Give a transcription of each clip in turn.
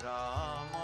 Hare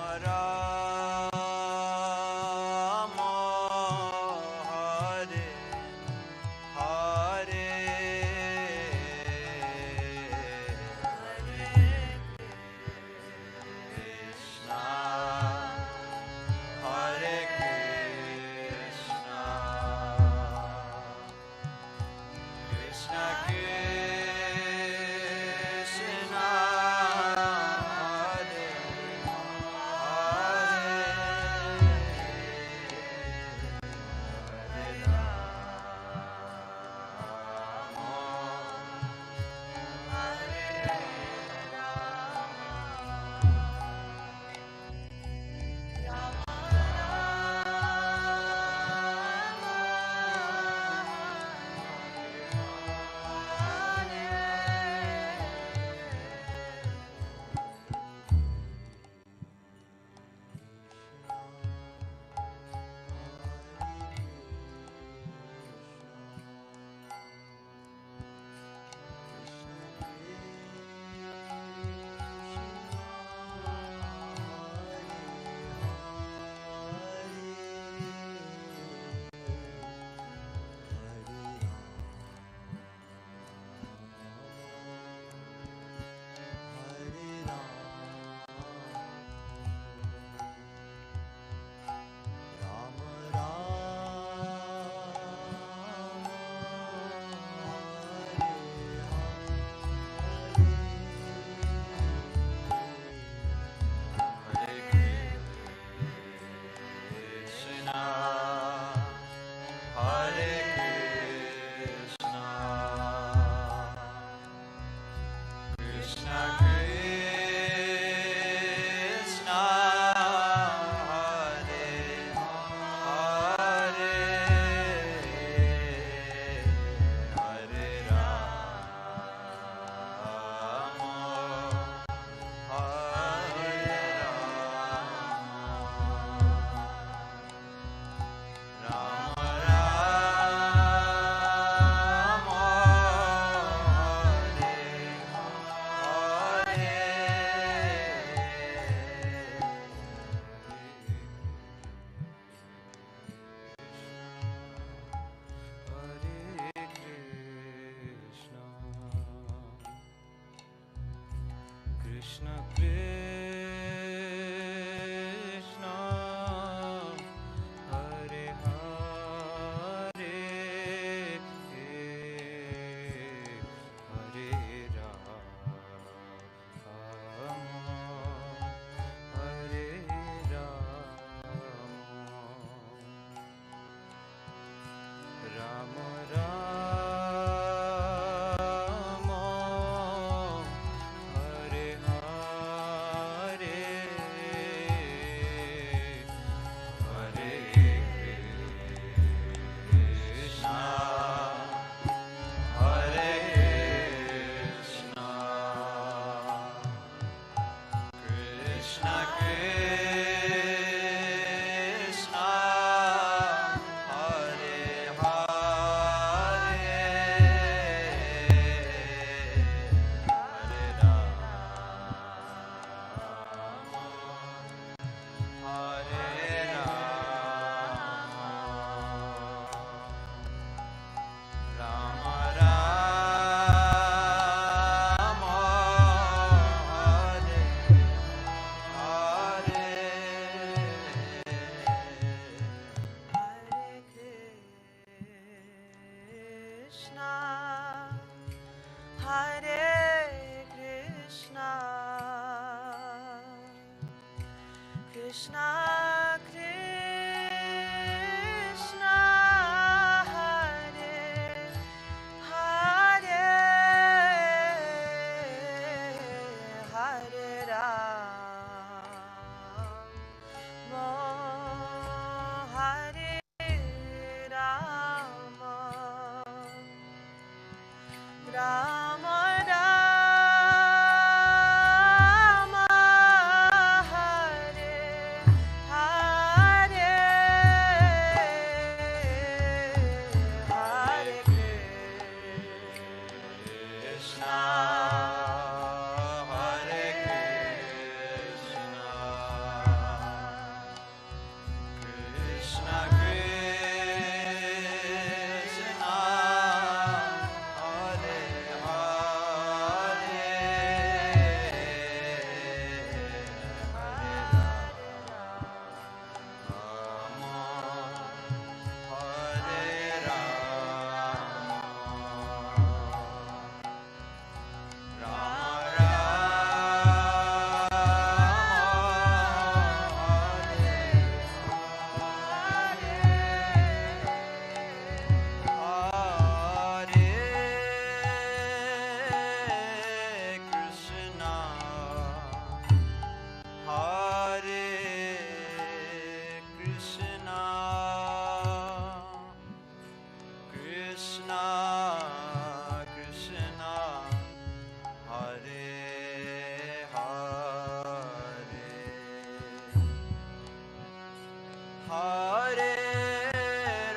Hare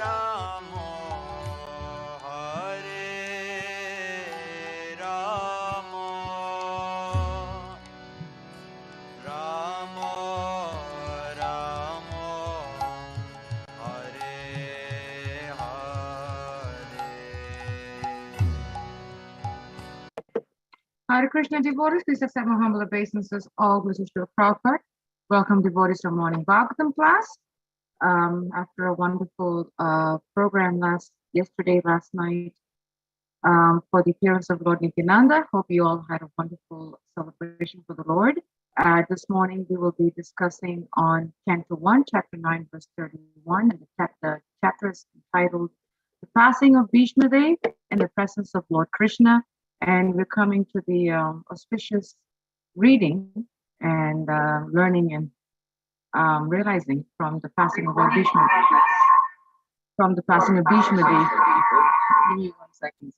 Rama, Hare Rama, Rama Rama, Hare Hare. Hare Krishna devotees, please accept my humble obeisances, all glorious to Prabhupada. Welcome devotees to our morning Bhagavatam class. After a wonderful program last night, for the appearance of Lord Nityananda, hope you all had a wonderful celebration for the Lord. This morning we will be discussing on Canto 1, Chapter 9, verse 31, and the chapter is entitled The Passing of Bhismadeva in the Presence of Lord Krishna. And we're coming to the auspicious reading and learning and realizing from the passing of Bhismadeva. From the passing of Bhismadeva. Give me 1 second.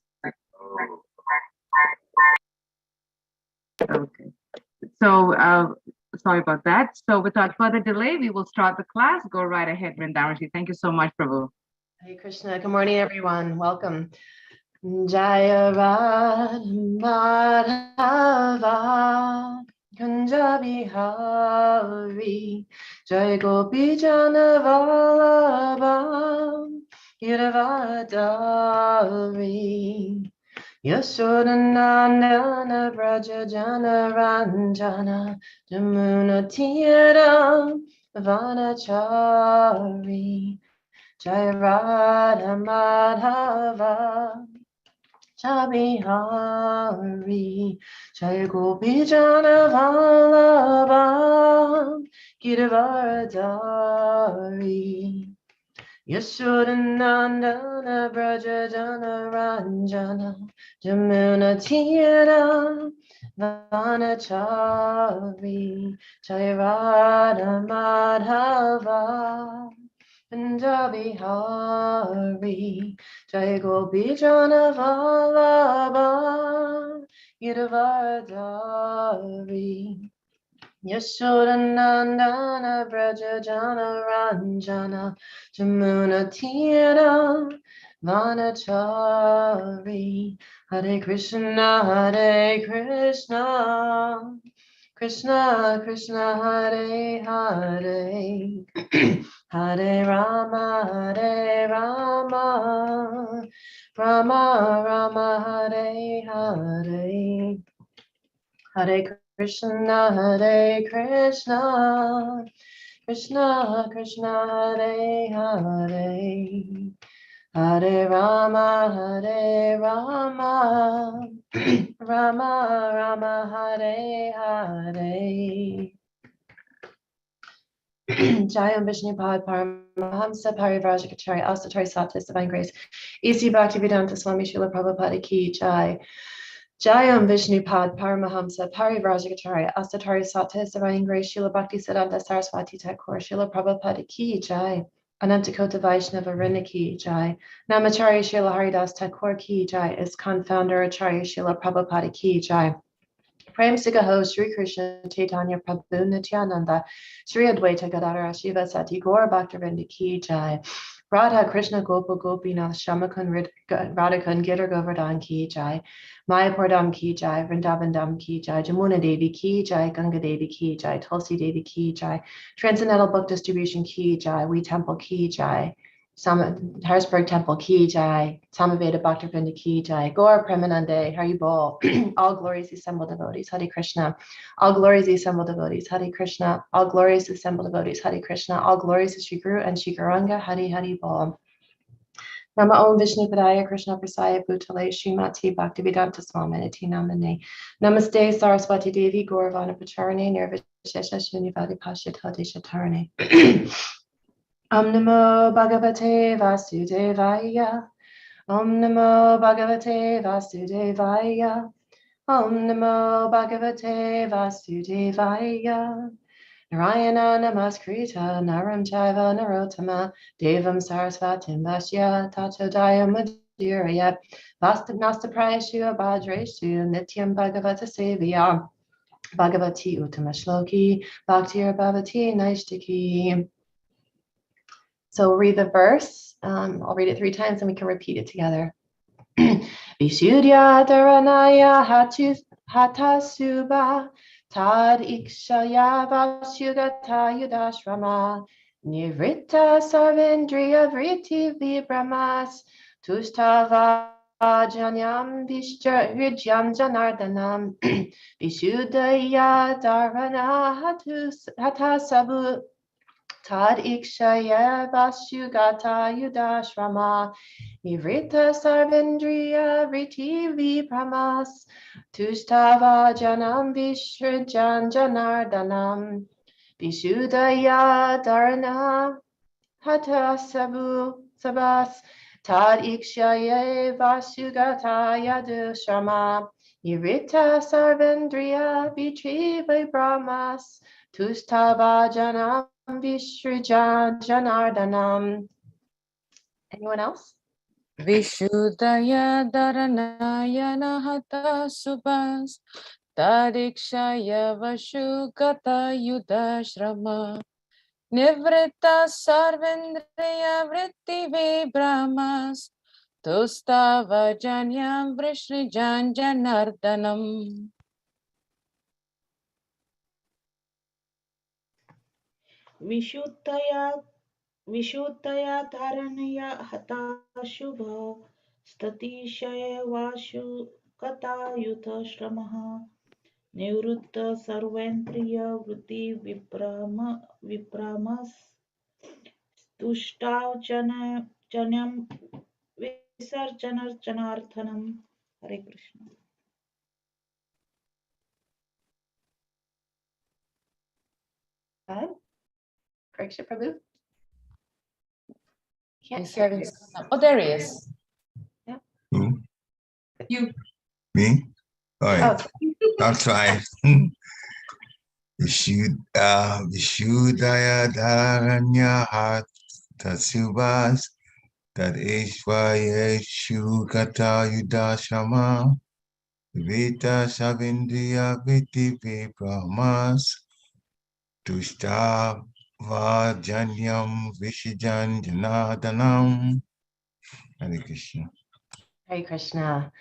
Okay. So sorry about that. So without further delay, we will start the class. Go right ahead, Vrindaneswari. Thank you so much, Prabhu. Hare Krishna. Good morning, everyone. Welcome. Jaya Radha Madhava Kunja Bihari Jai Gopi Jana Vallabha Giravadari Yashodanandana Braja Jana Ranjana Jamuna Tira Vanachari Jai Radha Madhava Shabihari Jai Gopi Jana Vallabha Giravardhari Yashodanandana Braja Jana Ranjana Jamuna Tira Vanachari Jai Radha Madhava Bihari Jai Gopi Jana Vallabha Giravardhari Yashodanandana Braja Jana Ranjana Jamuna Tira Vanachari Hare Krishna Krishna Krishna Hare Hare Hare Rama Rama Rama Hare Hare Hare Krishna Krishna Krishna Hare Hare Hare Rama Rama Rama Hare Hare Jayam Vishnupad Paramahamsa Parivrajacharya Astatari Satis Divine Grace E.C. Bhaktivedanta Swami Srila Prabhupada Ki Jai Jayam Vishnupad Paramahamsa Parivrajacharya Astatari Satis Divine Grace Srila Bhaktisiddhanta Saraswati Thakur Srila Prabhupada Ki Jai Anantakota Vaishnava Vrinda Ki Jai Namacharya Srila Haridas Thakur Ki Jai ISKCON founder Acharya Srila Prabhupada Ki Jai Prem Sigaho Sri Krishna Chaitanya Prabhu Nityananda Sri Advaita Gadadara Shiva Sati Gaura Bhaktivinoda Ki Jai Radha Krishna Gopa Gopinath Shamakun Radhika Girdhar Govardhan Ki Jai Mayapur Dham Ki Jai Vrindavan Dham Ki Jai Jamuna Devi Ki Jai Ganga Devi Ki Jai Tulsi Devi Ki Jai Transcendental Book Distribution Ki Jai We Temple Ki Jai Harrisburg Temple Ki Jai, Samaveda Bhaktivinoda Ki Jai, Gaur Premanande, Haribol, all glories assembled devotees, Hare Krishna, all glories assembled devotees, Hare Krishna, all glories assembled devotees, Hare Krishna, all glories to Shri Guru and Shri Gauranga, Hari Bol. Nama Om Vishnu Padaya Krishna Prasaya Bhutale Srimati Bhaktivedanta Swaminiti Namane Namaste Saraswati Devi Gauravana Pacharane Nirvishesha Shunyavadi Pashyata Deshatarane Om Namo Bhagavate Vasudevaya Om Namo Bhagavate Vasudevaya Om Namo Bhagavate Vasudevaya Narayana Namaskrita Naram Chaiva Narottama Devam Sarasvatim Vasya Tatodaya Madhuraya Vasta Prayashu Abhadreshu Nityam Bhagavata Sevya Bhagavati Uttama Shloki Bhaktir Bhavati Naishtaki So we'll read the verse. I'll read it 3 times and we can repeat it together. Vishuddhya dharanaya hatasubha tad ikshaya vasugata yudashrama nivritta sarvendriya vritti vibramas tustava janyam vishjam janardanam vishuddhaya dharana hatasabu tad ikshaya vasugata yudashrama Nivrita sarvendriya vriti vipramas tustava janam vishrajan janardanam vishuddhaya dharana hata sabas tad ikshaye vasugata yadushrama Nivrita sarvendriya vriti vipramas tustava janam vishrajan janardanam. Anyone else? Vishuddhaya dharanaya nahata subhas tadikshaya vashugata yudashrama nivritta sarvendriya vritti vibramas tustava janyam vrishnijan janardanam. Vishuddhaya dharanaya hatashubha statishaya vashu kata yuta shramaha nivrutta sarvendriya vritti vipramas tushtav janyam visarjanar janarthanam. Hare Krishna. Go ahead. Pariksha Prabhu. Can't He's hear having you. some. Oh, there he is. Who? You. Me? All right. Oh, I'll try. Vishuddhaya dharanya hatasubhas that ishvayeshu kata yudashama vita savindriya viti vipramas tushta vajanyam vishijan janadanam. Hare Krishna. Hare Krishna.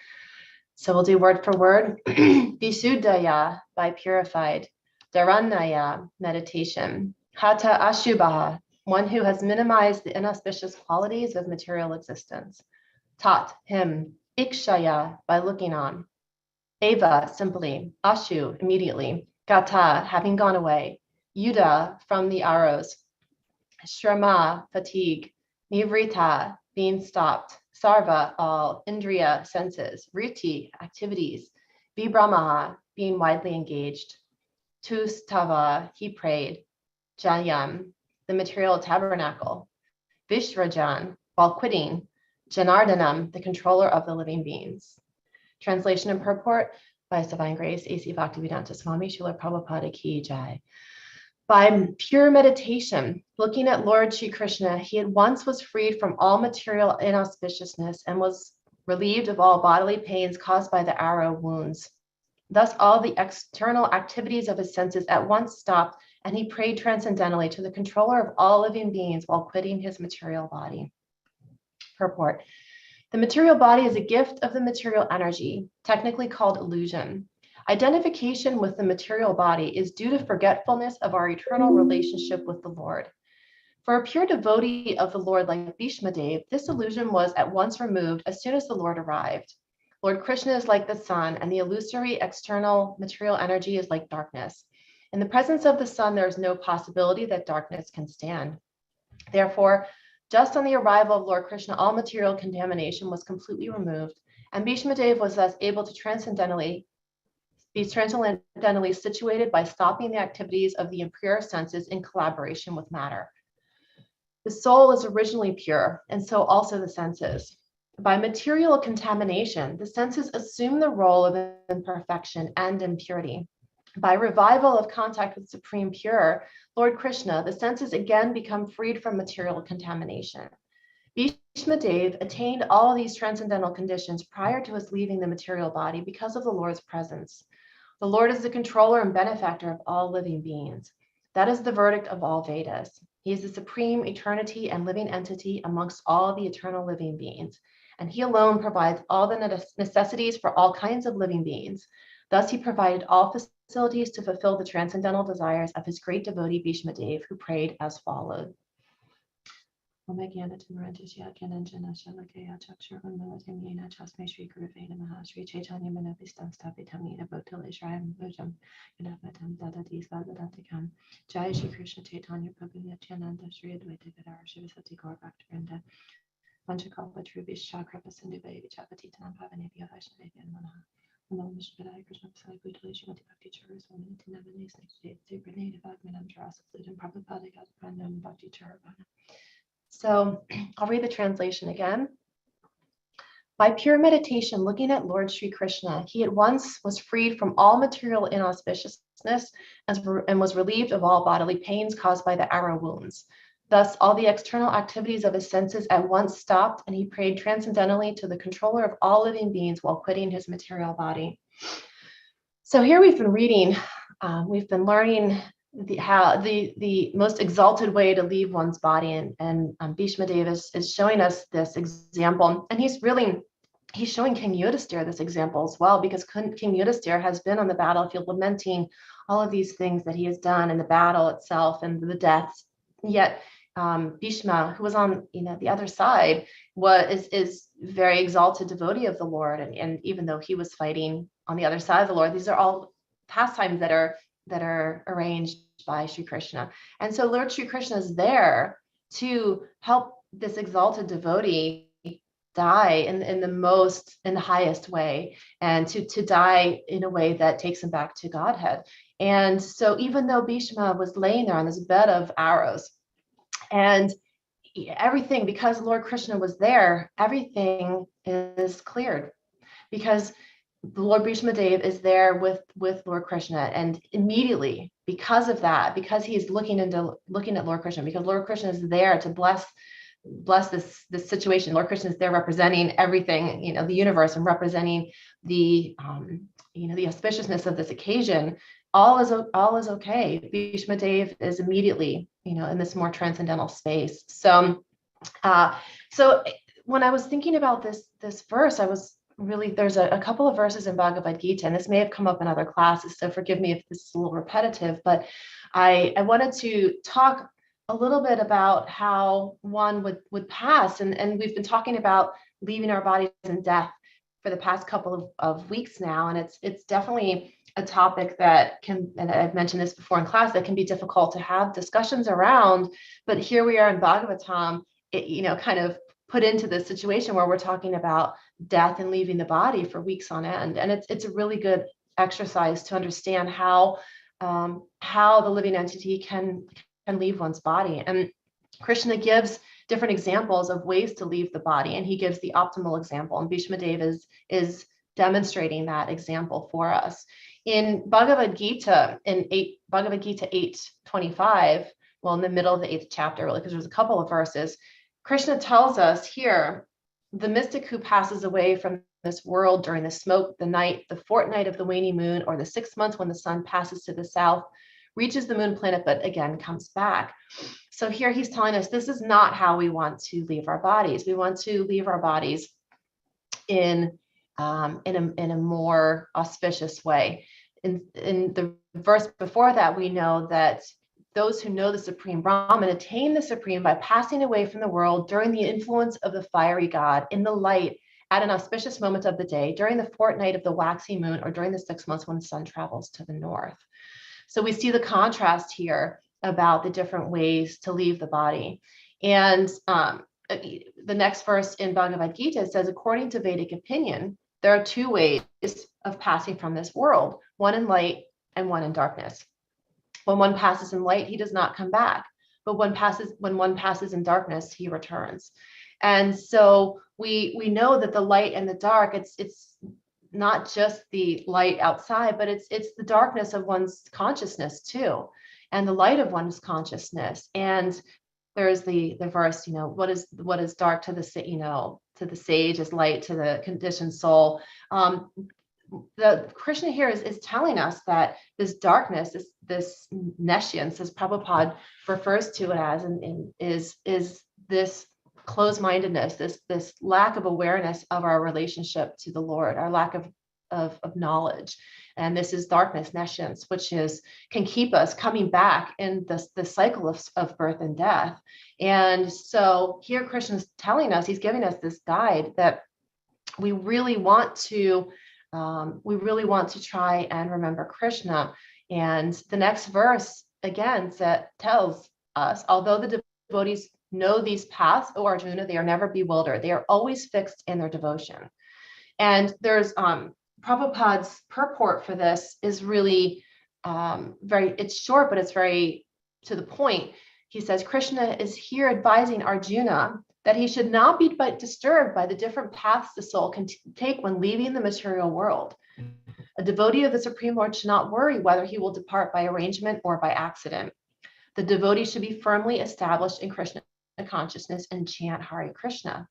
So we'll do word for word. Vishuddhaya, by purified. Dharanaya, meditation. Hata ashubha, one who has minimized the inauspicious qualities of material existence. Tat, him. Ikshaya, by looking on. Eva, simply. Ashu, immediately. Gata, having gone away. Yuda, from the arrows. Shrama, fatigue. Nivrita, being stopped. Sarva, all. Indriya, senses. Vritti, activities. Vibramaha, being widely engaged. Tustava, he prayed. Jayam, the material tabernacle. Vishrajan, while quitting. Janardanam, the controller of the living beings. Translation and purport by His Divine Grace, A.C. Bhaktivedanta Swami Srila Prabhupada Ki Jai. By pure meditation, looking at Lord Shri Krishna, he at once was freed from all material inauspiciousness and was relieved of all bodily pains caused by the arrow wounds. Thus, all the external activities of his senses at once stopped, and he prayed transcendentally to the controller of all living beings while quitting his material body. Purport. The material body is a gift of the material energy, technically called illusion. Identification with the material body is due to forgetfulness of our eternal relationship with the Lord. For a pure devotee of the Lord like Bhismadeva, this illusion was at once removed as soon as the Lord arrived. Lord Krishna is like the sun, and the illusory external material energy is like darkness. In the presence of the sun, there is no possibility that darkness can stand. Therefore, just on the arrival of Lord Krishna, all material contamination was completely removed, and Bhismadeva was thus able to be transcendentally situated by stopping the activities of the impure senses in collaboration with matter. The soul is originally pure, and so also the senses. By material contamination, the senses assume the role of imperfection and impurity. By revival of contact with Supreme Pure, Lord Krishna, the senses again become freed from material contamination. Bhismadeva attained all these transcendental conditions prior to his leaving the material body because of the Lord's presence. The Lord is the controller and benefactor of all living beings. That is the verdict of all Vedas. He is the supreme eternity and living entity amongst all the eternal living beings, and he alone provides all the necessities for all kinds of living beings. Thus, he provided all facilities to fulfill the transcendental desires of his great devotee Bhismadeva, who prayed as follows. Sri Chaitanya Manovistam Stapitamina Bhotilishram Bhujam Yanavatam Dadati Svadadantikam Jai Shri Krishna Chaitanya Prabhu Nityananda Shri Advaita Gadar Shivasati Gaur Bhaktivinoda Vanchakalpa Trubish Chakrapa Sindhuve Vichapatitanam Pavanebhyo Vaishnavebhyo Namaha Namo Vishnupadaya Krishna Pasai Bhutali Shrimati Bhakti Chara Swami Nityananda Snake Grenade Bhagmanam Jarasa Flutam Prabhupada Gadapanam Bhakti Charavana. So I'll read the translation again. By pure meditation, looking at Lord Sri Krishna, he at once was freed from all material inauspiciousness and was relieved of all bodily pains caused by the arrow wounds. Thus, all the external activities of his senses at once stopped, and he prayed transcendentally to the controller of all living beings while quitting his material body. So here we've been reading, we've been learning how the most exalted way to leave one's body, and Bhismadeva is showing us this example, and he's showing King Yudhisthira this example as well, because King Yudhisthira has been on the battlefield lamenting all of these things that he has done in the battle itself and the deaths. Yet Bhishma, who was on the other side, is very exalted devotee of the Lord, and even though he was fighting on the other side of the Lord, these are all pastimes that are arranged by Sri Krishna. And so Lord Sri Krishna is there to help this exalted devotee die in the highest way, and to die in a way that takes him back to Godhead. And so even though Bhishma was laying there on this bed of arrows, and everything, because Lord Krishna was there, everything is cleared, because the Lord Bhismadeva is there with Lord Krishna, and immediately, because of that, because he's looking at Lord Krishna, because Lord Krishna is there to bless this situation. Lord Krishna is there representing everything, the universe, and representing the the auspiciousness of this occasion. All is okay. Bhismadeva is immediately in this more transcendental space. So when I was thinking about this verse, I was really, there's a couple of verses in Bhagavad Gita, and this may have come up in other classes, so forgive me if this is a little repetitive, but I wanted to talk a little bit about how one would pass, and we've been talking about leaving our bodies in death for the past couple of weeks now, and it's definitely a topic that can, and I've mentioned this before in class, that can be difficult to have discussions around, but here we are in Bhagavatam, kind of put into this situation where we're talking about death and leaving the body for weeks on end. And it's a really good exercise to understand how the living entity can leave one's body. And Krishna gives different examples of ways to leave the body, and he gives the optimal example, and Bhismadeva is demonstrating that example for us. In Bhagavad Gita, Bhagavad Gita 8:25, well, in the middle of the 8th chapter, really, because there's a couple of verses, Krishna tells us here, the mystic who passes away from this world during the smoke, the night, the fortnight of the waning moon, or the 6 months when the sun passes to the south, reaches the moon planet, but again comes back. So here he's telling us this is not how we want to leave our bodies. We want to leave our bodies in a more auspicious way. In the verse before that, we know that those who know the Supreme Brahman attain the Supreme by passing away from the world during the influence of the fiery God, in the light, at an auspicious moment of the day, during the fortnight of the waxy moon, or during the 6 months when the sun travels to the north. So we see the contrast here about the different ways to leave the body. And the next verse in Bhagavad Gita says, according to Vedic opinion, there are 2 ways of passing from this world, one in light and one in darkness. When one passes in light, he does not come back. But when one passes in darkness, he returns. And so we know that the light and the dark, it's not just the light outside, but it's the darkness of one's consciousness too, and the light of one's consciousness. And there's the verse, what is dark to the sage is light to the conditioned soul. the Krishna here is telling us that this darkness, this nescience, as Prabhupada refers to it as, and is this closed-mindedness, this lack of awareness of our relationship to the Lord, our lack of knowledge. And this is darkness, nescience, which can keep us coming back in the cycle of birth and death. And so here Krishna's telling us, he's giving us this guide that we really want to try and remember Krishna. And the next verse again tells us, although the devotees know these paths, O Arjuna, they are never bewildered. They are always fixed in their devotion. And there's Prabhupada's purport for this is really it's short, but it's very to the point. He says, Krishna is here advising Arjuna that he should not be disturbed by the different paths the soul can take when leaving the material world. A devotee of the Supreme Lord should not worry whether he will depart by arrangement or by accident. The devotee should be firmly established in Krishna consciousness and chant Hare Krishna.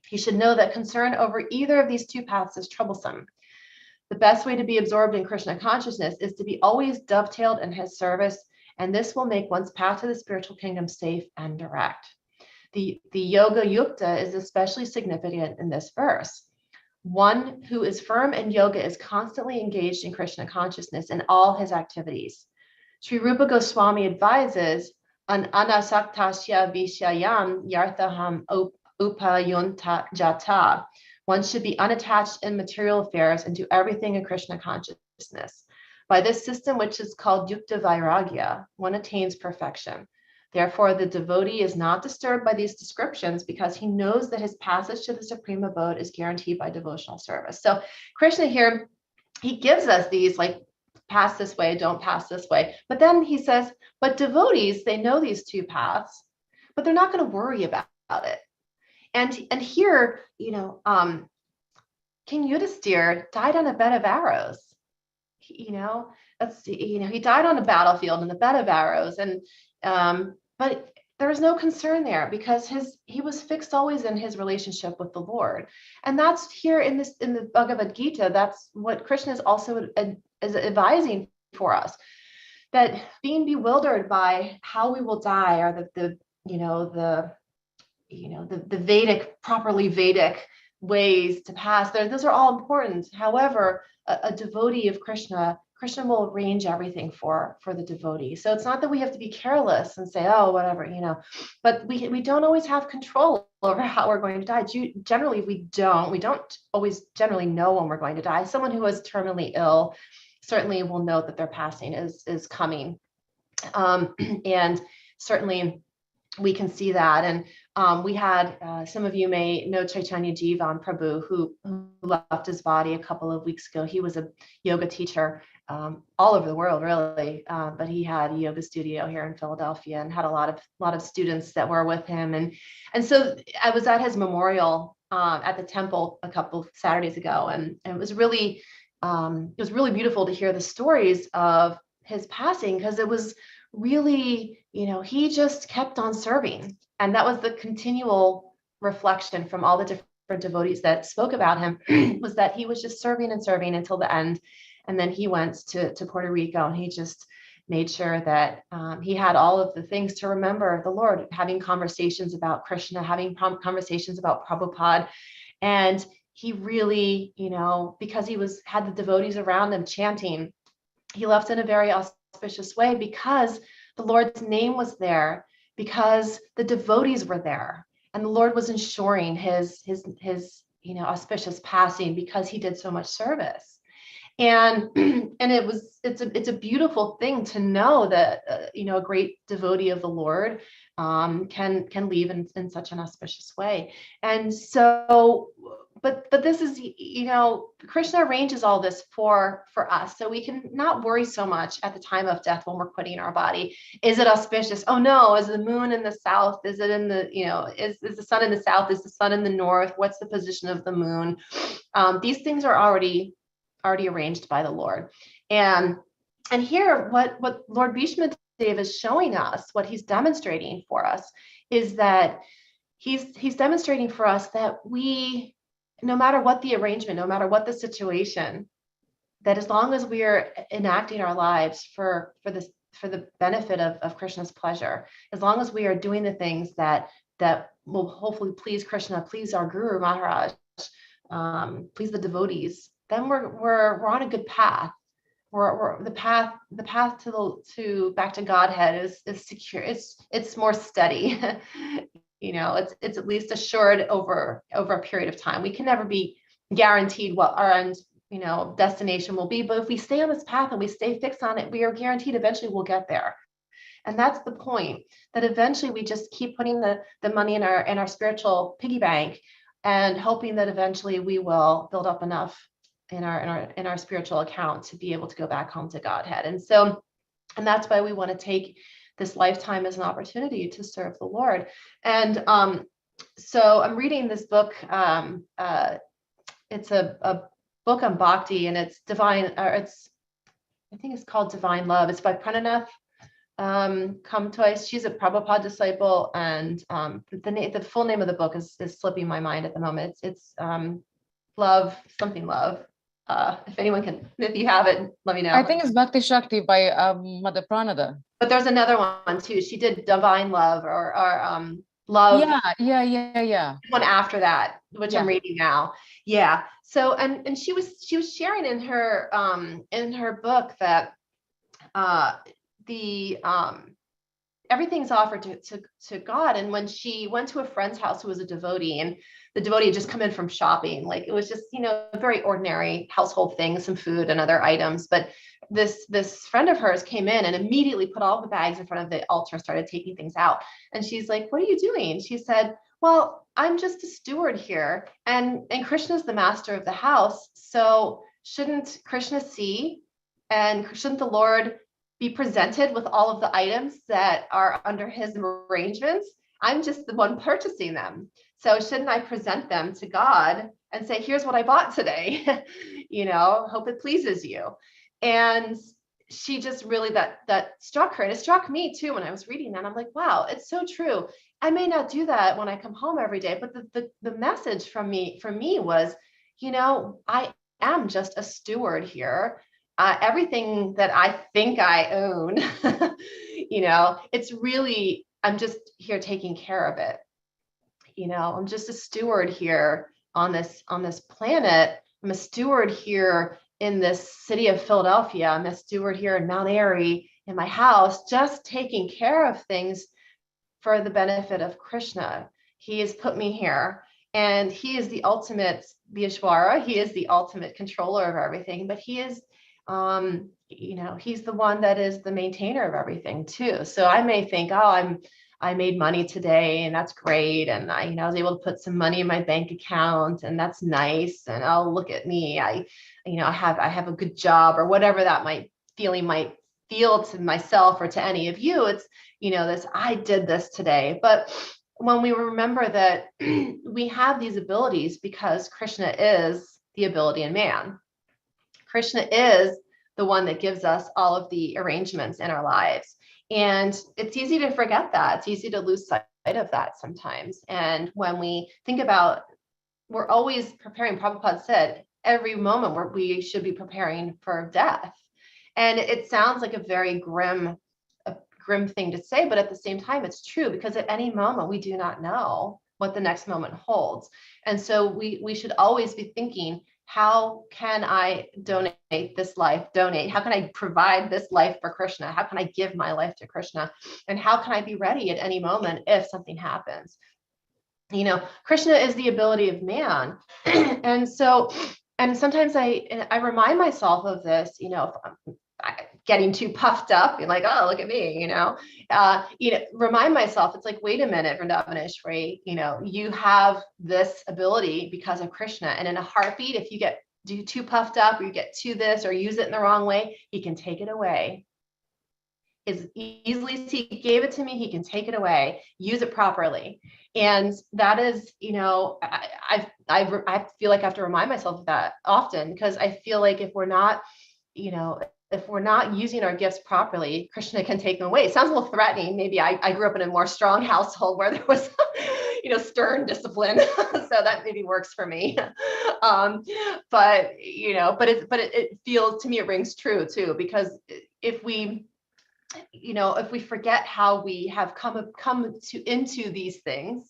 He should know that concern over either of these two paths is troublesome. The best way to be absorbed in Krishna consciousness is to be always dovetailed in his service, and this will make one's path to the spiritual kingdom safe and direct. The yoga yukta is especially significant in this verse. One who is firm in yoga is constantly engaged in Krishna consciousness in all his activities. Sri Rupa Goswami advises, an anasaktasya vishayam yarthaham upayunta jata. One should be unattached in material affairs and do everything in Krishna consciousness. By this system, which is called yukta vairagya, one attains perfection. Therefore, the devotee is not disturbed by these descriptions because he knows that his passage to the supreme abode is guaranteed by devotional service. So Krishna here, he gives us these like, pass this way, don't pass this way. But then he says, but devotees, they know these two paths, but they're not going to worry about it. And here, King Yudhisthira died on a bed of arrows. He died on a battlefield in the bed of arrows, and but there was no concern there because he was fixed always in his relationship with the Lord. And that's here in the Bhagavad Gita. That's what Krishna is also is advising for us, that being bewildered by how we will die, or the properly Vedic ways to pass, those are all important. However, a devotee of Krishna will arrange everything for the devotee. So it's not that we have to be careless and say, oh, whatever, but we don't always have control over how we're going to die. Generally, we don't always generally know when we're going to die. Someone who is terminally ill certainly will know that their passing is coming. And certainly we can see that. And we had, some of you may know Chaitanya G Von Prabhu, who left his body a couple of weeks ago. He was a yoga teacher all over the world, really, but he had a yoga studio here in Philadelphia and had a lot of students that were with him. And so I was at his memorial at the temple a couple of Saturdays ago, and it was really beautiful to hear the stories of his passing, because it was really, he just kept on serving. And that was the continual reflection from all the different devotees that spoke about him, was that he was just serving and serving until the end. And then he went to Puerto Rico, and he just made sure that he had all of the things to remember the Lord, having conversations about Krishna, having conversations about Prabhupada. And he really, because he had the devotees around him chanting, he left in a very auspicious way, because the Lord's name was there, because the devotees were there, and the Lord was ensuring his auspicious passing because he did so much service. And it's a beautiful thing to know that a great devotee of the Lord can leave in such an auspicious way. And so, but this is, Krishna arranges all this for us, so we can not worry so much at the time of death when we're quitting our body. Is it auspicious? Oh no, is the moon in the south? Is it in the, is the sun in the south? Is the sun in the north? What's the position of the moon? These things are already arranged by the Lord. And here, what Lord Bhismadeva is showing us, what he's demonstrating for us, is that he's demonstrating for us that we, no matter what the arrangement, no matter what the situation, that as long as we are enacting our lives for the benefit of Krishna's pleasure, as long as we are doing the things that will hopefully please Krishna, please our Guru Maharaj, please the devotees, then we're on a good path. We're the path to back to Godhead is secure. It's more steady. It's at least assured over a period of time. We can never be guaranteed what our end destination will be, but if we stay on this path and we stay fixed on it, we are guaranteed eventually we'll get there. And that's the point, that eventually we just keep putting the money in our spiritual piggy bank and hoping that eventually we will build up enough in our spiritual account to be able to go back home to Godhead. And that's why we want to take this lifetime as an opportunity to serve the Lord. And so I'm reading this book. It's a book on bhakti, and it's divine, I think it's called Divine Love. It's by Prananath Kamtois. She's a Prabhupada disciple, and the full name of the book is slipping my mind at the moment. It's Love. If you have it, let me know. I think it's Bhakti Shakti by Mother Pranada. But there's another one too. She did Divine Love or Love. Yeah. One after that, which I'm reading now. Yeah. So and she was sharing in her book that everything's offered to God. And when she went to a friend's house who was a devotee, and the devotee had just come in from shopping, like it was just, very ordinary household things, some food and other items. But this friend of hers came in and immediately put all the bags in front of the altar and started taking things out. And she's like, "What are you doing?" She said, "Well, I'm just a steward here. And Krishna's the master of the house. So shouldn't Krishna see? And shouldn't the Lord be presented with all of the items that are under his arrangements? I'm just the one purchasing them. So shouldn't I present them to God and say, here's what I bought today? Hope it pleases you." And she just really, that struck her. And it struck me too when I was reading that. I'm like, wow, it's so true. I may not do that when I come home every day, but the message for me was, I am just a steward here. Everything that I think I own, it's really, I'm just here taking care of it. I'm just a steward here on this planet. I'm a steward here in this city of Philadelphia. I'm a steward here in Mount Airy in my house, just taking care of things for the benefit of Krishna. He has put me here, and he is the ultimate Vishwara. He is the ultimate controller of everything, but he is he's the one that is the maintainer of everything too. So I may think, I made money today and that's great. And I was able to put some money in my bank account and that's nice. And oh, look at me. I have a good job, or whatever that might feel to myself or to any of you. It's, this, I did this today. But when we remember that we have these abilities because Krishna is the ability in man. Krishna is the one that gives us all of the arrangements in our lives. And it's easy to forget that. It's easy to lose sight of that sometimes. And when we think about, we're always preparing, Prabhupada said, every moment where we should be preparing for death. And it sounds like a very grim thing to say, but at the same time, it's true, because at any moment, we do not know what the next moment holds. And so we should always be thinking, how can I donate this life? How can I provide this life for Krishna? How can I give my life to Krishna? And how can I be ready at any moment if something happens? Krishna is the ability of man. And sometimes I remind myself of this, if I'm getting too puffed up and like, oh, look at me, remind myself, it's like, wait a minute, Vrindavaneshwari, you have this ability because of Krishna. And in a heartbeat, if you get too puffed up or you get to this or use it in the wrong way, he can take it away. As easily as he gave it to me, he can take it away, use it properly. And that is, I feel like I have to remind myself of that often, because I feel like if we're not using our gifts properly, Krishna can take them away. It sounds a little threatening. Maybe I grew up in a more strong household where there was, stern discipline. So that maybe works for me. But it feels, to me, it rings true too, because if we forget how we have come into these things,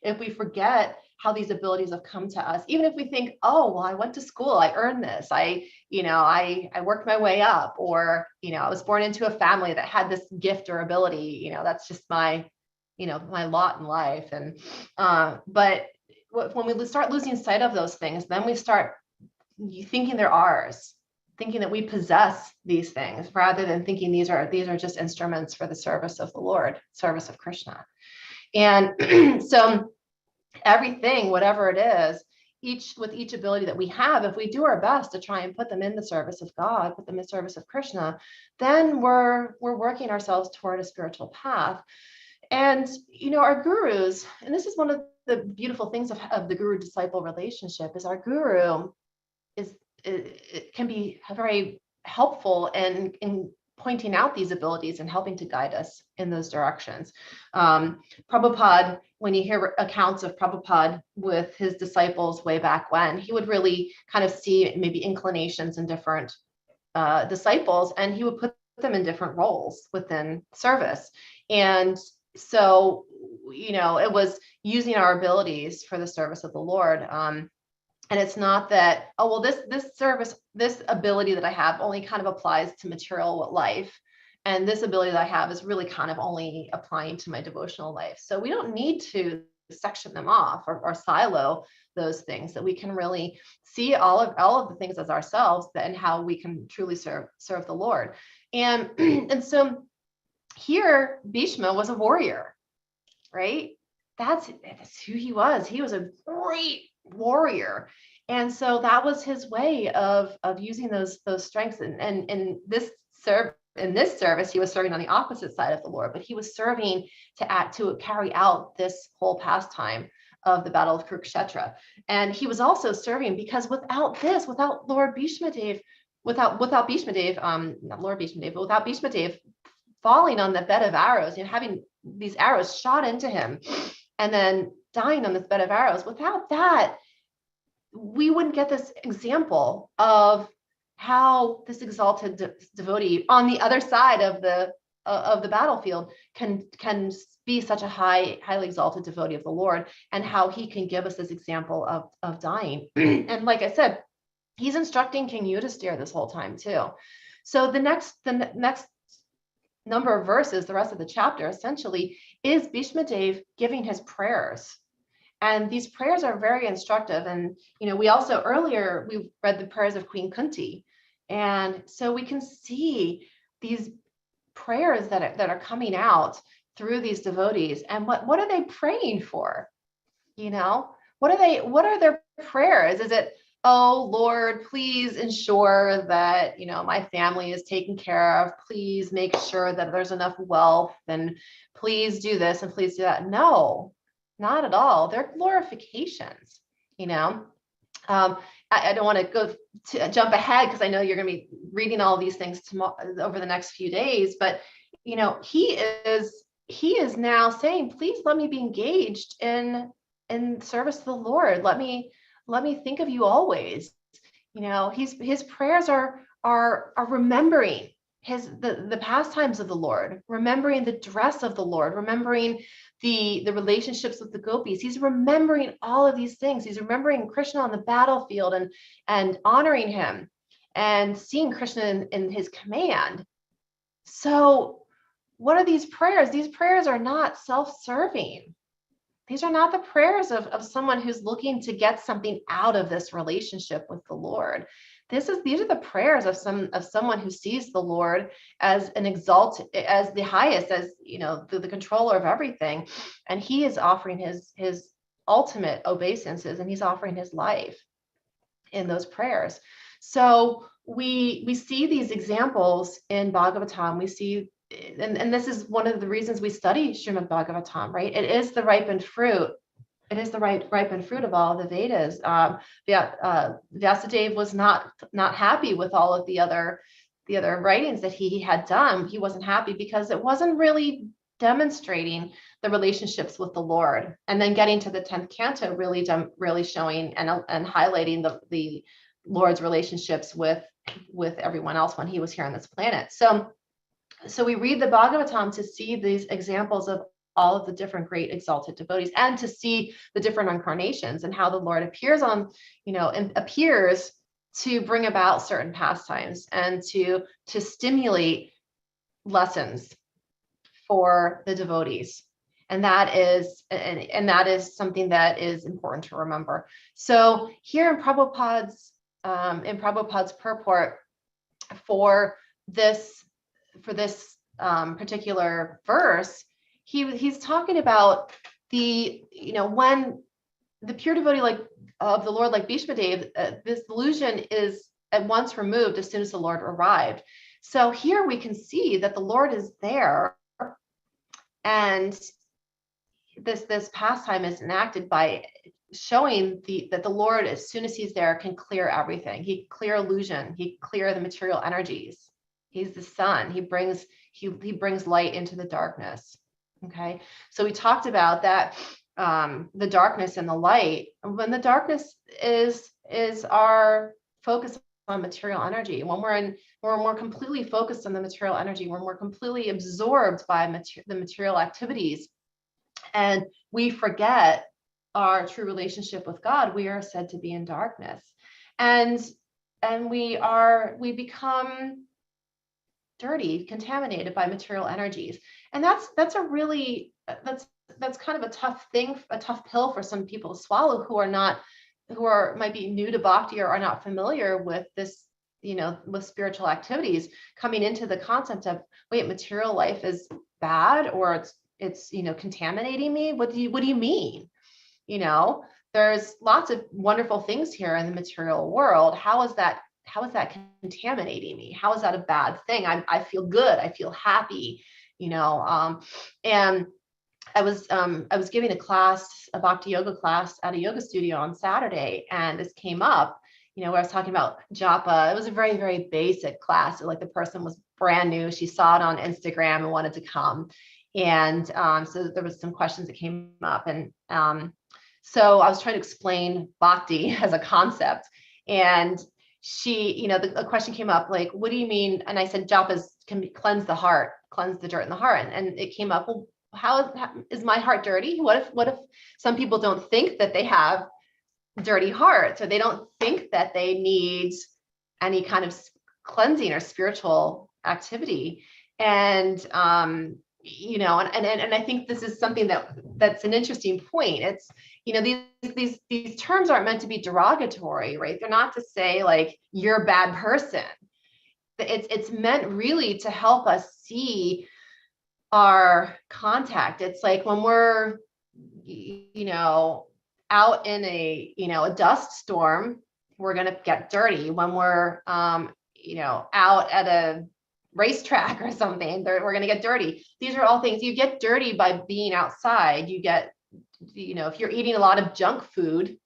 if we forget how these abilities have come to us, even if we think, oh, well, I went to school, I earned this, I worked my way up, or, I was born into a family that had this gift or ability, that's just my lot in life. And, but when we start losing sight of those things, then we start thinking they're ours, thinking that we possess these things, rather than thinking these are just instruments for the service of the Lord, service of Krishna. And so everything, whatever it is, with each ability that we have, if we do our best to try and put them in the service of God, put them in service of Krishna, then we're working ourselves toward a spiritual path. And, our gurus, and this is one of the beautiful things of the guru-disciple relationship, is our guru it can be very helpful in pointing out these abilities and helping to guide us in those directions. Prabhupada, when you hear accounts of Prabhupada with his disciples way back when, he would really kind of see maybe inclinations in different disciples, and he would put them in different roles within service. And so, it was using our abilities for the service of the Lord. And it's not that, oh, well, this ability that I have only kind of applies to material life, and this ability that I have is really kind of only applying to my devotional life. So we don't need to section them off or silo those things, that we can really see all of the things as ourselves, and how we can truly serve the Lord. And so here, Bhishma was a warrior, right? That's who he was. He was a great warrior. And so that was his way of using those strengths. And in this service, he was serving on the opposite side of the Lord, but he was serving to carry out this whole pastime of the Battle of Kurukshetra. And he was also serving because without Lord Bhismadev, without Bhismadev falling on the bed of arrows, having these arrows shot into him, and then dying on this bed of arrows, without that, we wouldn't get this example of how this exalted devotee on the other side of the battlefield can be such a highly exalted devotee of the Lord, and how he can give us this example of dying. And like I said, he's instructing King Yudhisthira this whole time too. So the next number of verses, the rest of the chapter, essentially is Bhismadev giving his prayers. And these prayers are very instructive. And, we also earlier, we read the prayers of Queen Kunti. And so we can see these prayers that are coming out through these devotees. And what are they praying for? What are their prayers? Is it, oh, Lord, please ensure that, my family is taken care of. Please make sure that there's enough wealth, and please do this and please do that. No, not at all. They're glorifications, I don't want to jump ahead, because I know you're going to be reading all these things over the next few days, but, he is now saying, please let me be engaged in service to the Lord. Let me think of you always. His prayers are remembering the pastimes of the Lord, remembering the dress of the Lord, remembering the relationships with the gopis. He's remembering all of these things. He's remembering Krishna on the battlefield and honoring him and seeing Krishna in his command. So what are these prayers? These prayers are not self-serving. These are not the prayers of someone who's looking to get something out of this relationship with the Lord. These are the prayers of someone who sees the Lord as as the highest, as the controller of everything, and he is offering his ultimate obeisances, and he's offering his life in those prayers. So we see these examples in Bhagavatam. We see. And this is one of the reasons we study Srimad Bhagavatam, right? It is the ripened fruit. It is the ripened fruit of all the Vedas. Vyasadeva was not happy with all of the other writings that he had done. He wasn't happy because it wasn't really demonstrating the relationships with the Lord. And then getting to the 10th canto, really showing and highlighting the Lord's relationships with everyone else when he was here on this planet. So we read the Bhagavatam to see these examples of all of the different great exalted devotees, and to see the different incarnations and how the Lord appears appears to bring about certain pastimes and to stimulate lessons for the devotees. And that is something that is important to remember. So here in Prabhupada's purport for this particular verse, he's talking about when the pure devotee of the Lord, like Bhismadeva, this illusion is at once removed as soon as the Lord arrived. So here we can see that the Lord is there, and this pastime is enacted by showing that the Lord, as soon as he's there, can clear everything. He clear illusion. He clear the material energies. He's the sun. He brings light into the darkness. Okay, so we talked about that, the darkness and the light. When the darkness is our focus on material energy, when we're completely focused on the material energy, when we're completely absorbed by the material activities, and we forget our true relationship with God, we are said to be in darkness, and we become dirty, contaminated by material energies. And that's kind of a tough pill for some people to swallow who might be new to bhakti or are not familiar with this, with spiritual activities, coming into the concept of, wait, material life is bad, or it's contaminating me. What do you mean? There's lots of wonderful things here in the material world. How is that contaminating me? How is that a bad thing? I feel good. I feel happy, and I was giving a bhakti yoga class at a yoga studio on Saturday, and this came up, where I was talking about japa. It was a very, very basic class. Like, the person was brand new. She saw it on Instagram and wanted to come. And so there was some questions that came up, and so I was trying to explain bhakti as a concept, and she, the question came up, like, what do you mean? And I said, japas can cleanse the heart, cleanse the dirt in the heart. And it came up, well, how is my heart dirty? What if some people don't think that they have dirty hearts, or they don't think that they need any kind of cleansing or spiritual activity? And and I think this is something that's an interesting point. It's, these terms aren't meant to be derogatory, right? They're not to say like you're a bad person. It's meant really to help us see our contact. It's like when we're out in a dust storm, we're going to get dirty. When we're out at a racetrack or something, we're going to get dirty. These are all things you get dirty by being outside. You get, if you're eating a lot of junk food,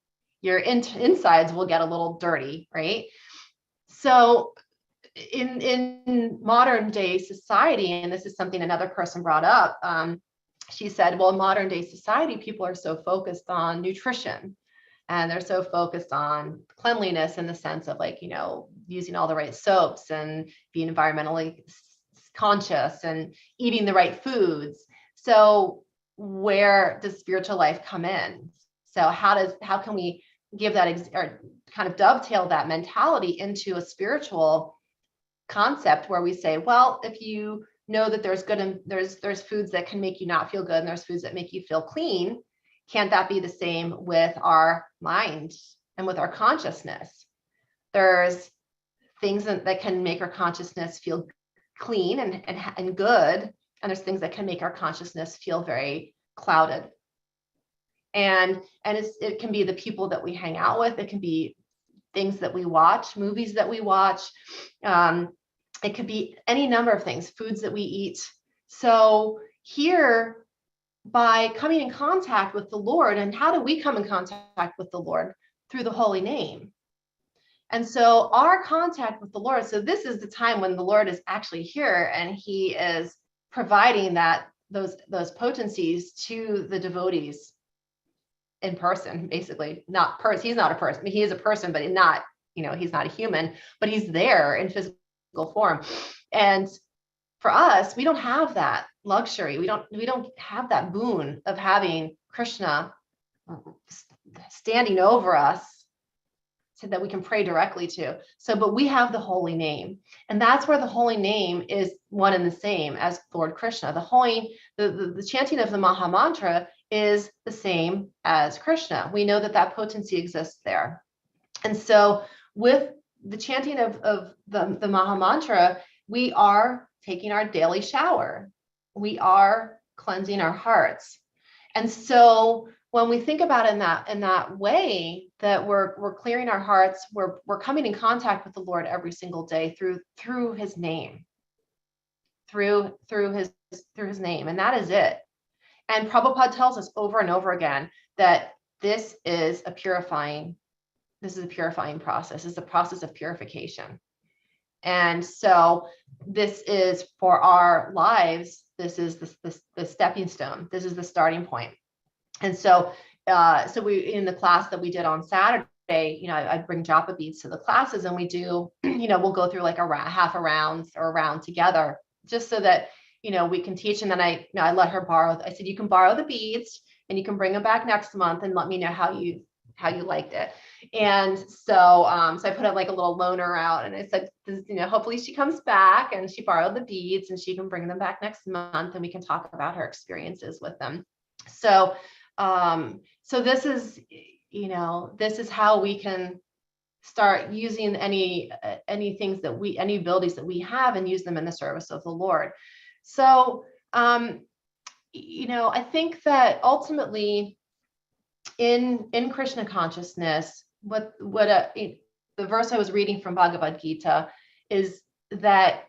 your insides will get a little dirty, right? So in modern day society, and this is something another person brought up, she said, well, in modern day society, people are so focused on nutrition, and they're so focused on cleanliness in the sense of, like, using all the right soaps and being environmentally conscious and eating the right foods. So where does spiritual life come in? So how can we give that or kind of dovetail that mentality into a spiritual concept where we say, well, if you know that there's good and there's foods that can make you not feel good, and there's foods that make you feel clean, can't that be the same with our mind and with our consciousness? There's things that can make our consciousness feel clean and good, and there's things that can make our consciousness feel very clouded. And it can be the people that we hang out with. It can be things that we watch, movies that we watch. It could be any number of things, foods that we eat. So here, by coming in contact with the Lord, and how do we come in contact with the Lord? Through the holy name. And so our contact with the Lord, so this is the time when the Lord is actually here, and he is providing that those potencies to the devotees in person, basically. He's not a person. I mean, he is a person, but not, he's not a human, but he's there in physical form. And for us, we don't have that luxury. We don't have that boon of having Krishna standing over us so that we can pray directly to. But we have the holy name, and that's where the holy name is one and the same as Lord Krishna. The chanting of the Maha Mantra is the same as Krishna. We know that potency exists there. And so with the chanting of the Maha Mantra, we are taking our daily shower. We are cleansing our hearts. And so when we think about it in that way, that we're clearing our hearts, we're coming in contact with the Lord every single day through his name, through his name, and that is it. And Prabhupada tells us over and over again that this is a purifying process. It's a process of purification. And so this is for our lives. This is the stepping stone. This is the starting point. And so we, in the class that we did on Saturday, I bring japa beads to the classes, and we do, we'll go through like half a round or a round together, just so that, we can teach. And then I let her borrow. I said, you can borrow the beads and you can bring them back next month and let me know how you liked it. And so I put like a little loaner out, and I said, hopefully she comes back, and she borrowed the beads and she can bring them back next month and we can talk about her experiences with them. So this is, this is how we can start using any abilities that we have and use them in the service of the Lord. So, I think that ultimately in Krishna consciousness, the verse I was reading from Bhagavad Gita is that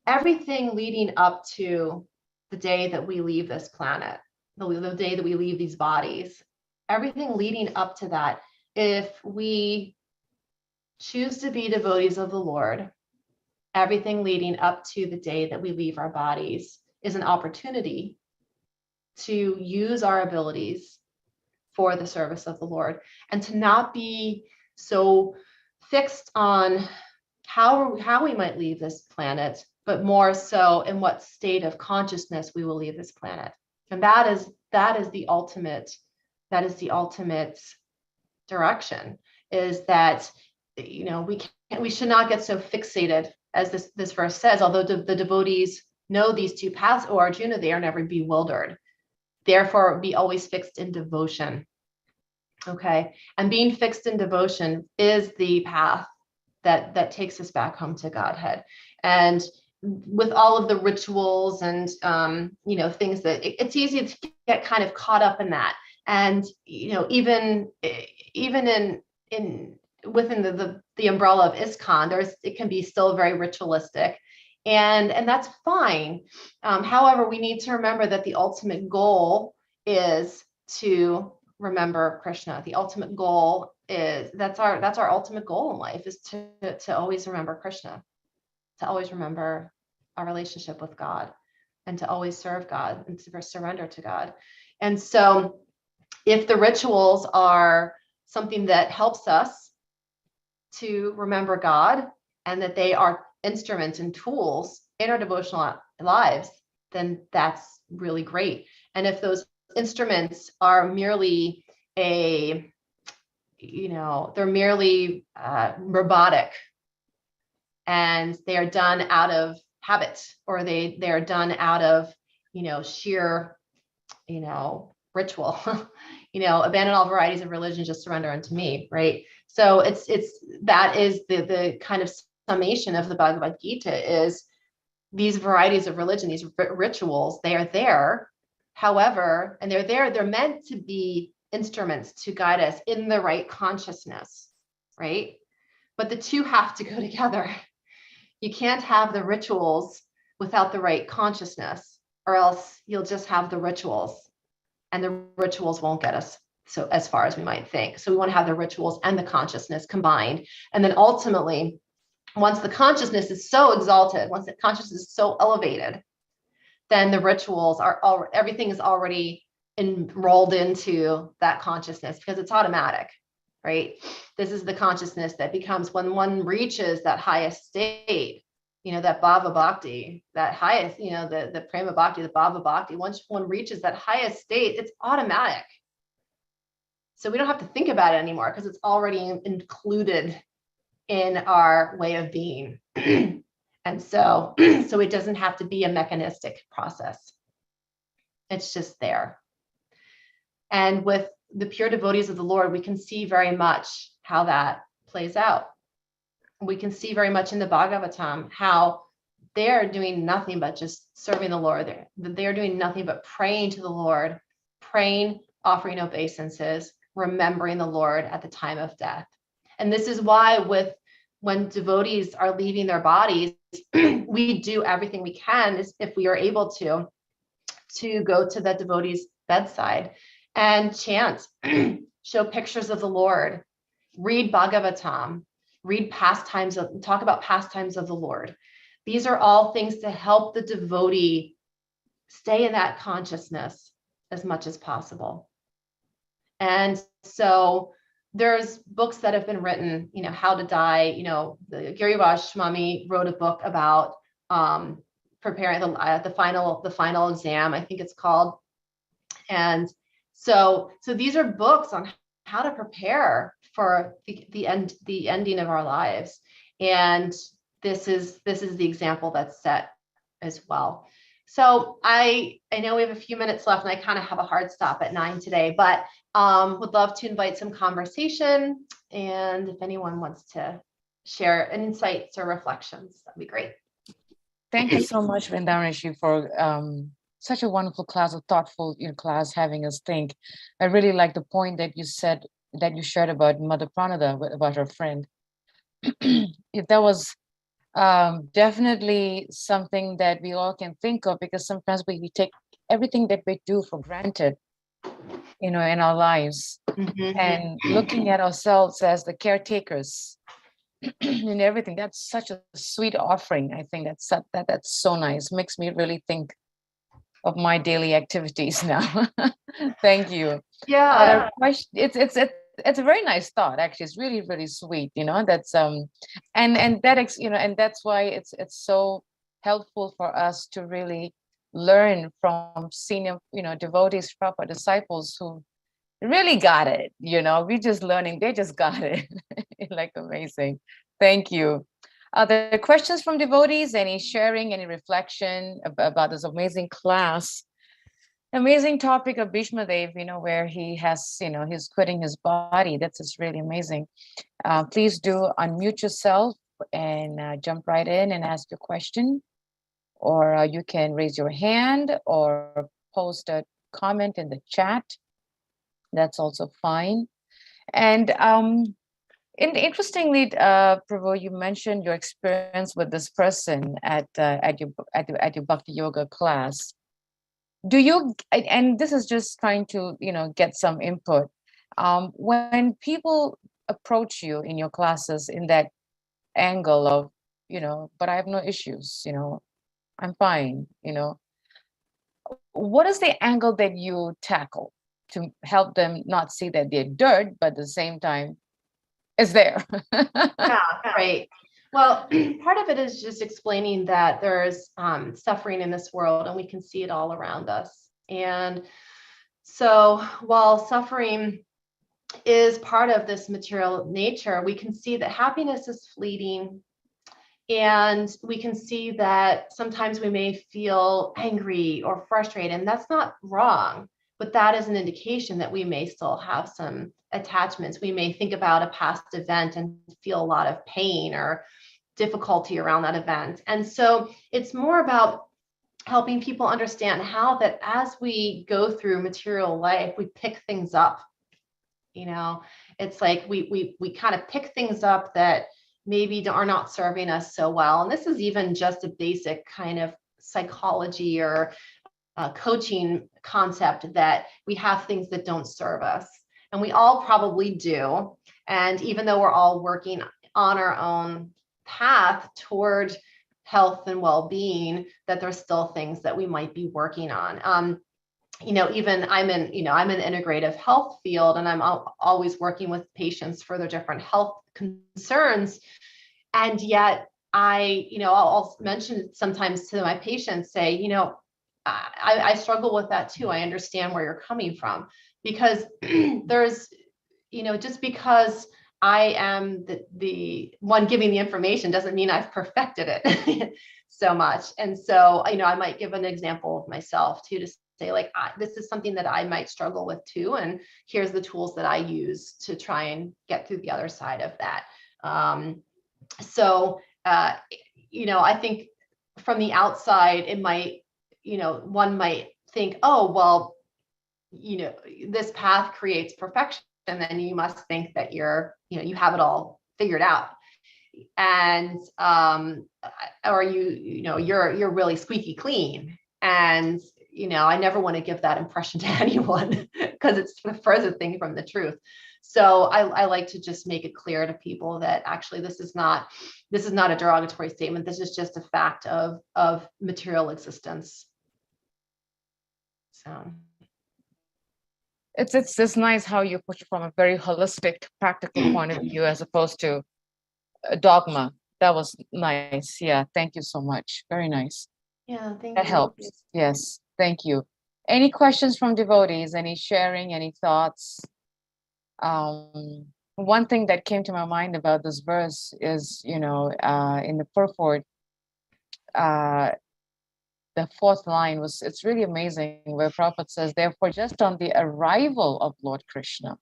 everything leading up to the day that we leave this planet, the day that we leave these bodies, everything leading up to that, if we choose to be devotees of the Lord, everything leading up to the day that we leave our bodies is an opportunity to use our abilities for the service of the Lord, and to not be so fixed on how we might leave this planet, but more so in what state of consciousness we will leave this planet. And that is the ultimate direction, is that, we should not get so fixated, as this verse says, although the devotees know these two paths, O Arjuna, they are never bewildered. Therefore, be always fixed in devotion. Okay. And being fixed in devotion is the path that takes us back home to Godhead. And with all of the rituals and, things that it's easy to get kind of caught up in that. And, even within the umbrella of ISKCON, it can be still very ritualistic. And that's fine. However, we need to remember that the ultimate goal is to remember Krishna. The ultimate goal is, that's our ultimate goal in life, is to always remember Krishna, to always remember our relationship with God, and to always serve God and to surrender to God. And so if the rituals are something that helps us to remember God, and that they are instruments and tools in our devotional lives, then that's really great. And if those instruments are merely they're merely robotic, and they are done out of habit, or they are done out of sheer ritual, abandon all varieties of religion, just surrender unto me, right? So that is the kind of summation of the Bhagavad Gita, is these varieties of religion, these rituals, they are there. However, and they're meant to be instruments to guide us in the right consciousness, right? But the two have to go together. You can't have the rituals without the right consciousness, or else you'll just have the rituals, and the rituals won't get us so as far as we might think. So we want to have the rituals and the consciousness combined. And then ultimately, once the consciousness is so exalted, once the consciousness is so elevated, then the rituals are all, everything is already enrolled into that consciousness because it's automatic, right? This is the consciousness that becomes when one reaches that highest state, that bhava bhakti, that highest, the prema bhakti, the bhava bhakti. Once one reaches that highest state, it's automatic. So we don't have to think about it anymore because it's already included in our way of being. And so it doesn't have to be a mechanistic process. It's just there. And with the pure devotees of the Lord, we can see very much how that plays out. We can see very much in the Bhagavatam how they're doing nothing but just serving the Lord. They're doing nothing but praying to the Lord, praying, offering obeisances, remembering the Lord at the time of death. And this is why when devotees are leaving their bodies, we do everything we can, if we are able to go to the devotee's bedside and chant, show pictures of the Lord, read Bhagavatam, read talk about pastimes of the Lord. These are all things to help the devotee stay in that consciousness as much as possible. And so there's books that have been written, how to die. The Girivaj Swami wrote a book about preparing the final exam, I think it's called. And so these are books on how to prepare for the ending of our lives. And this is the example that's set as well. So I know we have a few minutes left, and I kind of have a hard stop at 9 today, but would love to invite some conversation. And if anyone wants to share insights or reflections, that'd be great. Thank you so much, Vrindaneswari, for such a wonderful class, a thoughtful class, having us think. I really like the point that you said, that you shared about Mother Pranada, about her friend. That was definitely something that we all can think of, because sometimes we take everything that we do for granted, in our lives, and looking at ourselves as the caretakers in everything. That's such a sweet offering. I think that's so nice. Makes me really think of my daily activities now. Thank you. Yeah. It's a very nice thought, actually. It's really, really sweet, that's and that's why it's so helpful for us to really learn from senior, devotees, proper disciples who really got it. We just learning, they just got it. Like, amazing. Thank you. Are there questions from devotees? Any sharing, any reflection about this amazing class? Amazing topic of Bhismadeva, where he has, he's quitting his body. That's just really amazing. Please do unmute yourself and jump right in and ask your question, or you can raise your hand or post a comment in the chat. That's also fine. And interestingly, Prabhu, you mentioned your experience with this person at your Bhakti Yoga class. Do you, and this is just trying to, get some input. When people approach you in your classes in that angle of, but I have no issues, I'm fine, what is the angle that you tackle to help them not see that they're dirt, but at the same time, it's there? Yeah, right. Well, part of it is just explaining that there's suffering in this world, and we can see it all around us. And so while suffering is part of this material nature, we can see that happiness is fleeting. And we can see that sometimes we may feel angry or frustrated, and that's not wrong, but that is an indication that we may still have some attachments. We may think about a past event and feel a lot of pain or difficulty around that event. And so it's more about helping people understand how that as we go through material life, we pick things up. It's like we kind of pick things up that maybe are not serving us so well. And this is even just a basic kind of psychology or coaching concept, that we have things that don't serve us. And we all probably do. And even though we're all working on our own path toward health and well-being, that there's still things that we might be working on. Even I'm in integrative health field, and I'm always working with patients for their different health concerns. And yet I'll mention sometimes to my patients, say, I struggle with that too. I understand where you're coming from, because there's, just because I am the one giving the information doesn't mean I've perfected it so much. And so, I might give an example of myself too, to say, like, this is something that I might struggle with too. And here's the tools that I use to try and get through the other side of that. I think from the outside, it might, one might think, oh, well, this path creates perfection, and then you must think that you have it all figured out. And, or you're really squeaky clean. And, I never want to give that impression to anyone, because it's the furthest thing from the truth. So I like to just make it clear to people that actually this is not a derogatory statement. This is just a fact of material existence. So it's nice how you put it from a very holistic, practical point of view, as opposed to a dogma. That was nice. Yeah, thank you so much. Very nice. Yeah, thank you. That helps. Yes, thank you. Any questions from devotees? Any sharing? Any thoughts? One thing that came to my mind about this verse is, in the purport, the fourth line it's really amazing, where Prabhupada says, therefore, just on the arrival of Lord Krishna,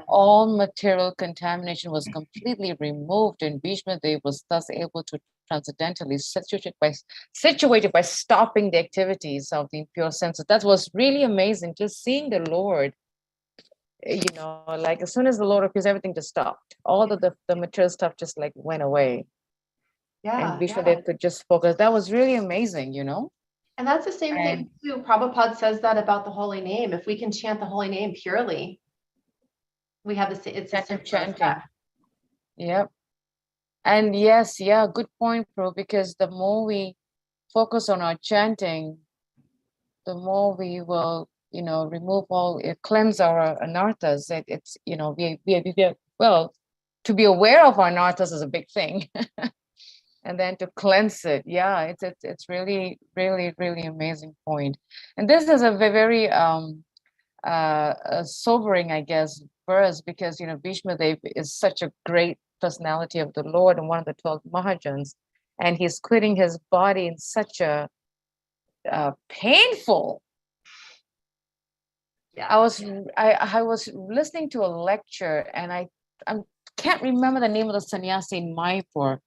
all material contamination was completely removed, and Bhismadeva was thus able to transcendentally situated by stopping the activities of the impure senses. That was really amazing, just seeing the Lord. Like as soon as the Lord appears, everything just stopped. All the material stuff just like went away. And Bhismadeva could just focus. That was really amazing, And that's the same thing too. Prabhupada says that about the holy name. If we can chant the holy name purely, we have it's a chanting. Yep. And yes, good point, Prabhu, because the more we focus on our chanting, the more we will remove cleanse our anarthas. It's to be aware of our anarthas is a big thing. And then to cleanse it. Yeah, it's really, really, really amazing point. And this is a very sobering, I guess, verse, because Bhismadeva is such a great personality of the Lord and one of the 12 Mahajans, and he's quitting his body in such a painful. I was listening to a lecture, and I can't remember the name of the sannyasi in Mayapur,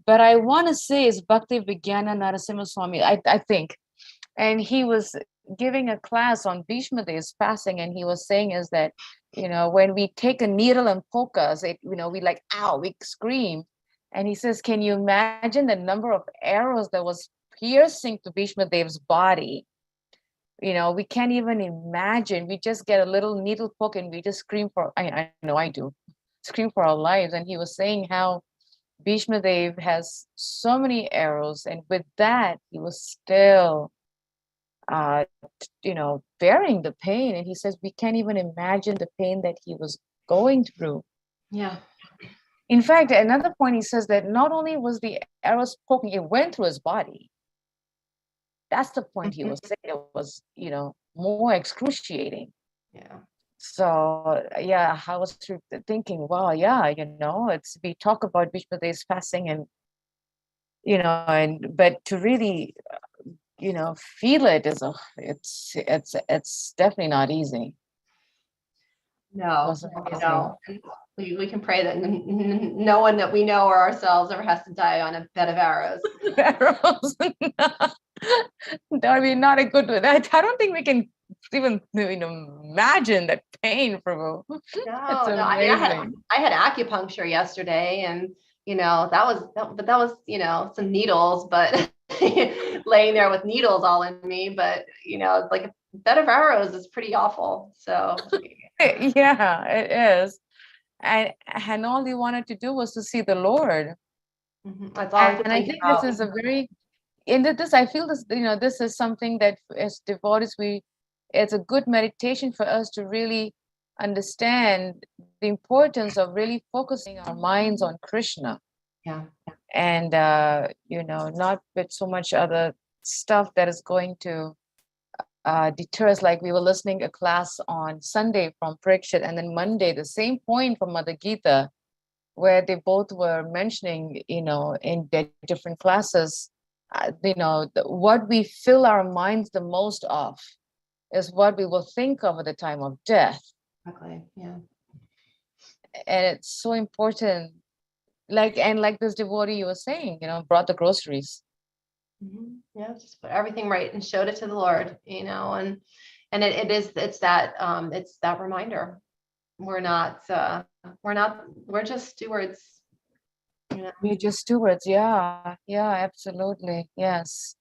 but I want to say it's Bhakti Vigyana Narasimha Swami, I think. And he was giving a class on Bhismadeva's fasting, and he was saying is that, when we take a needle and poke us, we like, ow, we scream. And he says, can you imagine the number of arrows that was piercing to Bhismadeva's body? We can't even imagine. We just get a little needle poke and we just scream I know I do, scream for our lives. And he was saying how Bhismadeva has so many arrows, and with that, he was still, bearing the pain. And he says, we can't even imagine the pain that he was going through. Yeah. In fact, another point, he says that not only was the arrows poking, it went through his body. That's the point he was saying. It was, more excruciating. Yeah. So, I was thinking, wow, we talk about Bhismadeva's fasting and, but to really, feel it it's definitely not easy. No. We can pray that no one that we know or ourselves ever has to die on a bed of arrows. Arrows. That would be not a good one. I don't think we can even imagine that pain, Prabhu. No. I had acupuncture yesterday, and that was some needles, but laying there with needles all in me. But like a bed of arrows is pretty awful. So yeah, it is. And all he wanted to do was to see the Lord. That's all. And I think this is a very, I feel this, this is something that as devotees, it's a good meditation for us to really understand the importance of really focusing our minds on Krishna. Yeah. And, not with so much other stuff that is going to deter us. Like we were listening a class on Sunday from Parikshit, and then Monday, the same point from Mother Gita, where they both were mentioning, in their different classes, what we fill our minds the most of is what we will think of at the time of death. Exactly. Yeah. And it's so important. Like this devotee you were saying, brought the groceries. Yeah, just put everything right and showed it to the Lord, and it's that reminder. We're just stewards. We're just stewards. Yeah, absolutely. Yes.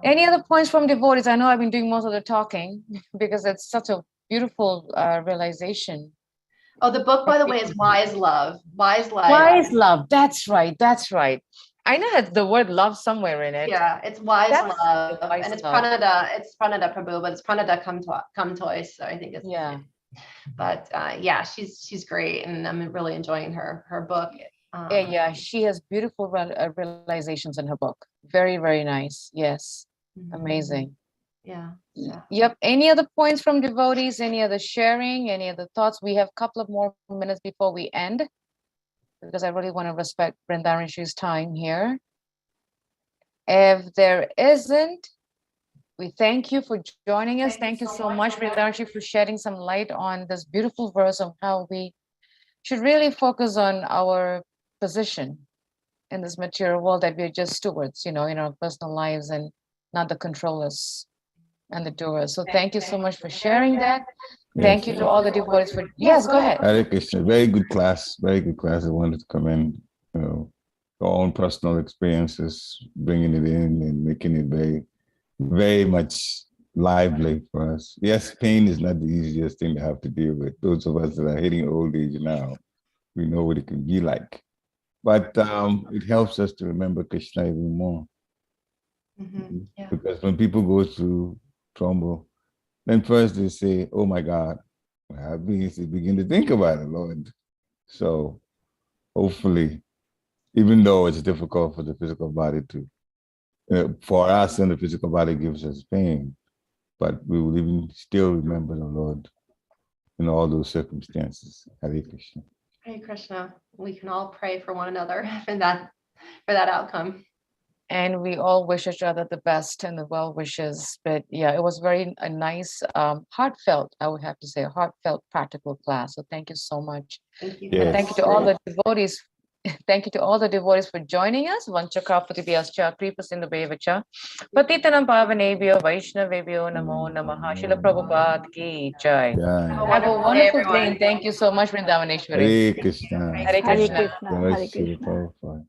Any other points from devotees? I know I've been doing most of the talking because it's such a beautiful realization. Oh, the book, by the way, is Wise Love. Wise Love. Wise Love. That's right. I know it's the word love somewhere in it. Yeah, it's Wise Love. And it's Pranada. It's Pranada Prabhu, but it's Pranada Kamtois. So I think it's But she's great, and I'm really enjoying her book. She has beautiful realizations in her book. Very, very nice. Yes. Amazing. Yeah. Yep. Any other points from devotees? Any other sharing? Any other thoughts? We have a couple of more minutes before we end, because I really want to respect Vrindaneswari's time here. If there isn't, we thank you for joining us. Thank you so much, Vrindaneswari, for shedding some light on this beautiful verse of how we should really focus on our position in this material world, that we're just stewards, in our personal lives, and not the controllers and the doers. So thank you so much for sharing that. Yes. Thank you to all the devotees for, yes, go ahead. Hare Krishna, very good class. I wanted to commend, your own personal experiences, bringing it in and making it very, very much lively for us. Yes, pain is not the easiest thing to have to deal with. Those of us that are hitting old age now, we know what it can be like. But it helps us to remember Krishna even more. Yeah. Because when people go through trouble, then first they say, oh my God, what happened is they begin to think about it, Lord. So hopefully, even though it's difficult for the physical body to, for us, and the physical body gives us pain, but we will even still remember the Lord in all those circumstances. Hare Krishna. Hare Krishna. We can all pray for one another for that outcome. And we all wish each other the best and the well wishes. But yeah, it was a nice, heartfelt, I would have to say, a heartfelt, practical class. So thank you so much. Thank you. Yes. And thank you to all the devotees. Thank you to all the devotees for joining us. Vanchakapatibhyascha kripasindubevacha patitanam pavanebhyo vaishnavebhyo namo namaha. Srila Prabhupada ki jai. Have a wonderful day, and thank you so much, Vrindavaneshwari. Hare Krishna. Hare Krishna. Hare Krishna.